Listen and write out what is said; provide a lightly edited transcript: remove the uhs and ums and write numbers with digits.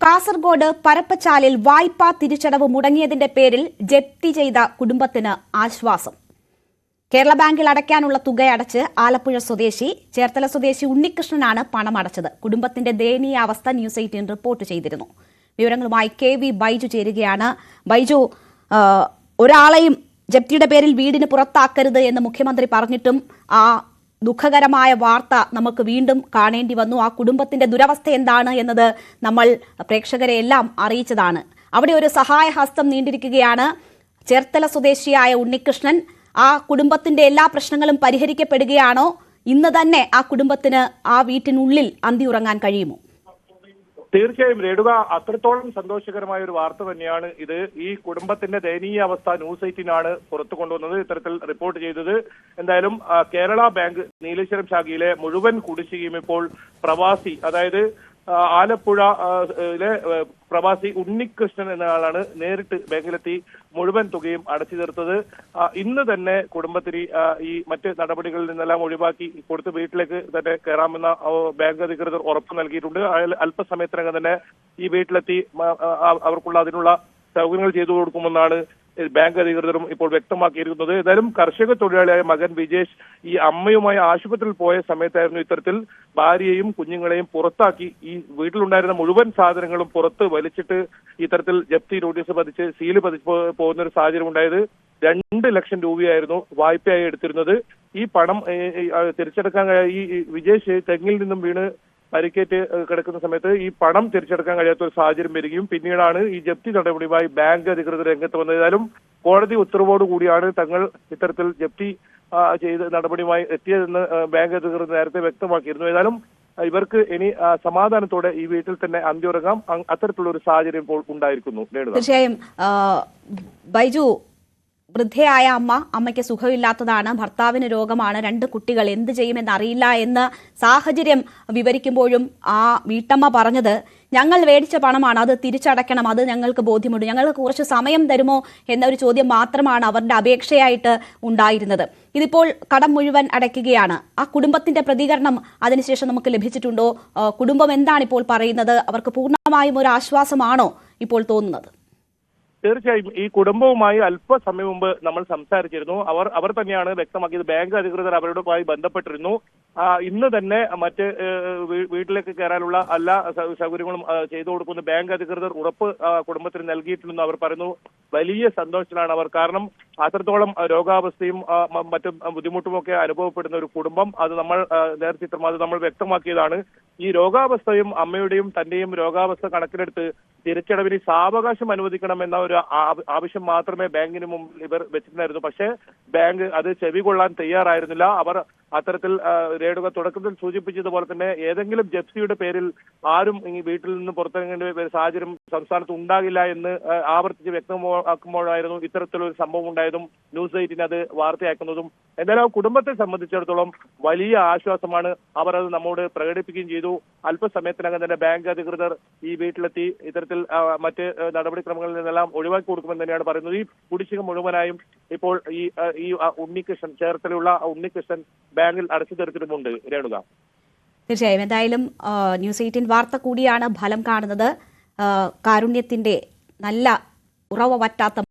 കാസർഗോഡ് പരപ്പച്ചാലിൽ വായ്പാ തിരിച്ചടവ് മുടങ്ങിയതിന്റെ പേരിൽ ജപ്തി ചെയ്ത കുടുംബത്തിന് ആശ്വാസം. കേരള ബാങ്കിൽ അടയ്ക്കാനുള്ള തുക അടച്ച് ആലപ്പുഴ സ്വദേശി ചേർത്തല സ്വദേശി ഉണ്ണികൃഷ്ണനാണ് പണം അടച്ചത്. കുടുംബത്തിന്റെ ദയനീയാവസ്ഥ ന്യൂസ് 18 റിപ്പോർട്ട് ചെയ്തിരുന്നു. വിവരങ്ങളുമായി KV ബൈജു ചേരുകയാണ്. ബൈജു, ഒരാളെയും ജപ്തിയുടെ പേരിൽ വീടിന് പുറത്താക്കരുത് എന്ന് മുഖ്യമന്ത്രി പറഞ്ഞിട്ടും ആ ദുഃഖകരമായ വാർത്ത നമുക്ക് വീണ്ടും കാണേണ്ടി വന്നു. ആ കുടുംബത്തിന്റെ ദുരവസ്ഥ എന്താണ് എന്നത് നമ്മൾ പ്രേക്ഷകരെ എല്ലാം അറിയിച്ചതാണ്. അവിടെ ഒരു സഹായഹസ്തം നീണ്ടിരിക്കുകയാണ്. ചേർത്തല സ്വദേശിയായ ഉണ്ണികൃഷ്ണൻ, ആ കുടുംബത്തിന്റെ എല്ലാ പ്രശ്നങ്ങളും പരിഹരിക്കപ്പെടുകയാണോ? ഇന്ന് തന്നെ ആ കുടുംബത്തിന് ആ വീട്ടിനുള്ളിൽ അന്തിയുറങ്ങാൻ കഴിയുമോ? തീർച്ചയായും രേണുക, അത്രത്തോളം സന്തോഷകരമായ ഒരു വാർത്ത തന്നെയാണ് ഇത്. ഈ കുടുംബത്തിന്റെ ദയനീയ അവസ്ഥ ന്യൂസ് 18 പുറത്തു കൊണ്ടുവന്നത്, ഇത്തരത്തിൽ റിപ്പോർട്ട് ചെയ്തത്. എന്തായാലും കേരള ബാങ്ക് നീലേശ്വരം ശാഖയിലെ മുഴുവൻ കുടിശ്ശികയും ഇപ്പോൾ പ്രവാസി, അതായത് ആലപ്പുഴയിലെ പ്രവാസി ഉണ്ണികൃഷ്ണൻ എന്ന ആളാണ് നേരിട്ട് ബാങ്കിലെത്തി മുഴുവൻ തുകയും അടച്ചു തീർത്തത്. ഇന്ന് തന്നെ കുടുംബത്തിന് ഈ മറ്റ് നടപടികളിൽ നിന്നെല്ലാം ഒഴിവാക്കി കൊടുത്ത് വീട്ടിലേക്ക് തന്നെ കയറാമെന്ന ബാങ്ക് അധികൃതർ ഉറപ്പ് നൽകിയിട്ടുണ്ട്. അല്പസമയത്തിനകം തന്നെ ഈ വീട്ടിലെത്തി അവർക്കുള്ള അതിനുള്ള സൗകര്യങ്ങൾ ചെയ്തു കൊടുക്കുമെന്നാണ് ബാങ്ക് അധികൃതരും ഇപ്പോൾ വ്യക്തമാക്കിയിരിക്കുന്നത്. ഏതായാലും കർഷക തൊഴിലാളിയായ മകൻ വിജേഷ് ഈ അമ്മയുമായി ആശുപത്രിയിൽ പോയ സമയത്തായിരുന്നു ഇത്തരത്തിൽ ഭാര്യയെയും കുഞ്ഞുങ്ങളെയും പുറത്താക്കി ഈ വീട്ടിലുണ്ടായിരുന്ന മുഴുവൻ സാധനങ്ങളും പുറത്ത് വലിച്ചിട്ട് ഇത്തരത്തിൽ ജപ്തി നോട്ടീസ് പതിച്ച് സീല് പതിച്ച് പോകുന്ന ഒരു സാഹചര്യം ഉണ്ടായത്. 2 ലക്ഷം രൂപയായിരുന്നു വായ്പയായി എടുത്തിരുന്നത്. ഈ പണം തിരിച്ചെടുക്കാൻ ഈ വിജേഷ് തെങ്ങിൽ നിന്നും വീണ് പരിക്കേറ്റ് കിടക്കുന്ന സമയത്ത് ഈ പണം തിരിച്ചെടുക്കാൻ കഴിയാത്ത ഒരു സാഹചര്യം വരികയും പിന്നീടാണ് ഈ ജപ്തി നടപടിയുമായി ബാങ്ക് അധികൃതർ രംഗത്ത് വന്നത്. ഏതായാലും കോടതി ഉത്തരവോട് കൂടിയാണ് തങ്ങൾ ഇത്തരത്തിൽ ജപ്തി ചെയ്ത് നടപടിയുമായി എത്തിയതെന്ന് ബാങ്ക് അധികൃതർ നേരത്തെ വ്യക്തമാക്കിയിരുന്നു. ഏതായാലും ഇവർക്ക് ഇനി സമാധാനത്തോടെ ഈ വീട്ടിൽ തന്നെ അന്തിയുറങ്ങാം. അത്തരത്തിലുള്ള ഒരു സാഹചര്യം ഇപ്പോൾ ഉണ്ടായിരിക്കുന്നു. തീർച്ചയായും ബൈജു, വൃദ്ധയായ അമ്മയ്ക്ക് സുഖമില്ലാത്തതാണ്, ഭർത്താവിന് രോഗമാണ്, 2 കുട്ടികൾ, എന്ത് ചെയ്യുമെന്ന് അറിയില്ല എന്ന സാഹചര്യം വിവരിക്കുമ്പോഴും ആ വീട്ടമ്മ പറഞ്ഞത്, ഞങ്ങൾ മേടിച്ച പണമാണ്, അത് തിരിച്ചടയ്ക്കണം, അത് ഞങ്ങൾക്ക് ബോധ്യമുണ്ട്, ഞങ്ങൾക്ക് കുറച്ച് സമയം തരുമോ എന്നൊരു ചോദ്യം മാത്രമാണ് അവരുടെ അപേക്ഷയായിട്ട് ഉണ്ടായിരുന്നത്. ഇതിപ്പോൾ കടം മുഴുവൻ അടയ്ക്കുകയാണ്. ആ കുടുംബത്തിന്റെ പ്രതികരണം അതിനുശേഷം നമുക്ക് ലഭിച്ചിട്ടുണ്ടോ? കുടുംബം എന്താണ് ഇപ്പോൾ പറയുന്നത്? അവർക്ക് പൂർണ്ണമായും ഒരു ആശ്വാസമാണോ ഇപ്പോൾ തോന്നുന്നത്? തീർച്ചയായും ഈ കുടുംബവുമായി അല്പസമയം മുമ്പ് നമ്മൾ സംസാരിച്ചിരുന്നു. അവർ തന്നെയാണ് വ്യക്തമാക്കിയത്. ബാങ്ക് അധികൃതർ അവരുമായി ബന്ധപ്പെട്ടിരുന്നു. ഇന്ന് തന്നെ മറ്റ് വീട്ടിലേക്ക് കയറാനുള്ള എല്ലാ സൗകര്യങ്ങളും ചെയ്തു കൊടുക്കുന്ന ബാങ്ക് അധികൃതർ ഉറപ്പ് കുടുംബത്തിന് നൽകിയിട്ടുണ്ടെന്ന് അവർ പറയുന്നു. വലിയ സന്തോഷത്തിലാണ് അവർ. കാരണം അത്രത്തോളം രോഗാവസ്ഥയും മറ്റും ബുദ്ധിമുട്ടുമൊക്കെ അനുഭവപ്പെടുന്ന ഒരു കുടുംബം, അത് നമ്മൾ നേർചിത്രം അത് നമ്മൾ വ്യക്തമാക്കിയതാണ്. ഈ രോഗാവസ്ഥയും അമ്മയുടെയും തന്റെയും രോഗാവസ്ഥ കണക്കിലെടുത്ത് തിരിച്ചടവിന് സാവകാശം അനുവദിക്കണമെന്ന ഒരു ആവശ്യം മാത്രമേ ബാങ്കിന് മുമ്പിൽ ഇവർ വെച്ചിട്ടുണ്ടായിരുന്നു. പക്ഷേ ബാങ്ക് അത് ചെവികൊള്ളാൻ തയ്യാറായിരുന്നില്ല. അവർ അത്തരത്തിൽ രേണുക തുടക്കത്തിൽ സൂചിപ്പിച്ചതുപോലെ തന്നെ ഏതെങ്കിലും ജപ്തിയുടെ പേരിൽ ആരും ഈ വീട്ടിൽ നിന്ന് പുറത്തിറങ്ങേണ്ട സാഹചര്യം സംസ്ഥാനത്ത് ഉണ്ടാകില്ല എന്ന് ആവർത്തിച്ച് വ്യക്തമാക്കുമ്പോഴായിരുന്നു ഇത്തരത്തിലൊരു സംഭവം ഉണ്ടായതും ന്യൂസ് 18 അത് വാർത്തയാക്കുന്നതും. എന്തായാലും കുടുംബത്തെ സംബന്ധിച്ചിടത്തോളം വലിയ ആശ്വാസമാണ്. അവർ അത് നമ്മോട് പ്രകടിപ്പിക്കുകയും ചെയ്തു. അല്പസമയത്തിനകം തന്നെ ബാങ്ക് അധികൃതർ ഈ വീട്ടിലെത്തി ഇത്തരത്തിൽ മറ്റ് നടപടിക്രമങ്ങളിൽ നിന്നെല്ലാം ഒഴിവാക്കി കൊടുക്കുമെന്ന് തന്നെയാണ് പറയുന്നത്. ഈ കുടിശ്ശിക മുഴുവനായും ഇപ്പോൾ ഈ ഉണ്ണികൃഷ്ണൻ, ചേർത്തലയുള്ള ഉണ്ണികൃഷ്ണൻ ബാങ്കിൽ അടച്ചു തീർത്തിട്ടുമുണ്ട്. രേണുക, തീർച്ചയായും എന്തായാലും ന്യൂസ് 18 വാർത്ത കൂടിയാണ് ഫലം കാണുന്നത്. കാരുണ്യത്തിന്റെ നല്ല ഉറവ പറ്റാത്ത